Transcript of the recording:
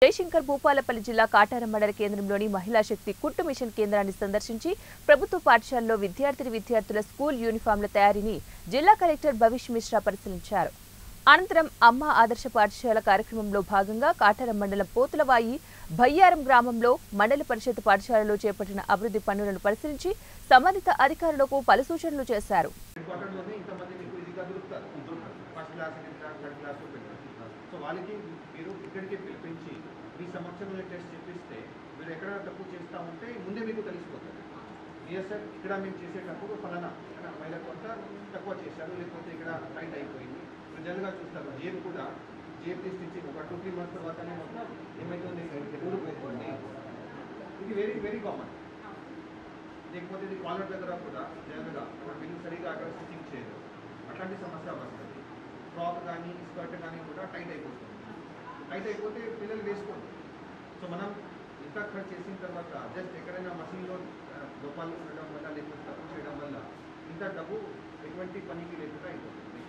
జయశంకర్ భూపాలపల్లి జిల్లా కాటారం మండల కేంద్రంలోని మహిళా శక్తి కుట్టు మిషన్ కేంద్రాన్ని సందర్శించి ప్రభుత్వ పాఠశాలలో విద్యార్థుల స్కూల్ యూనిఫామ్ల తయారీని జిల్లా కలెక్టర్ భవిష్ మిశ్రా పరిశీలించారు. అనంతరం అమ్మ ఆదర్శ పాఠశాల కార్యక్రమంలో భాగంగా కాటారం మండలం పోతులవాయి భయ్యారం గ్రామంలో మండల పరిషత్ పాఠశాలలో చేపట్టిన అభివృద్ధి పనులను పరిశీలించి సంబంధిత అధికారులకు పలు సూచనలు చేశారు. మీ సమక్షంలో టెస్ట్ చేపిస్తే మీరు ఎక్కడ తప్పు చేస్తూ ఉంటే ముందే మీకు తెలిసిపోతుంది. సార్ ఇక్కడ మేము చేసేటప్పుడు ఫలానా మైదా కొంత తక్కువ చేశారు, లేకపోతే ఇక్కడ టైట్ అయిపోయింది. మీరు జనరల్గా చూస్తారు జేబు కూడా స్టిచ్చింగ్ ఒక 2-3 మంత్స్ తర్వాతనే మొత్తం ఏమైతుంది ఊడిపోతుంది. ఇది వెరీ కామన్. లేకపోతే ఇది కాలర్ దగ్గర కూడా జనరల్గా మీరు సరిగా అక్కడ స్టిచ్చింగ్ చేయరు, అట్లాంటి సమస్య వస్తుంది. ఫ్రాక్ కానీ స్కర్ట్ కానీ కూడా టైట్ అయిపోతుంది. టైట్ అయిపోతే పిల్లలు వేసుకోండి. సో మనం ఇంత ఖర్చు చేసిన తర్వాత జస్ట్ ఎక్కడైనా మసీన్లో లోపాలు ఉండడం వల్ల లేకపోతే తప్పు చేయడం వల్ల ఇంత డబ్బు ఎటువంటి పనికి లేకుండా అయిపోతుంది.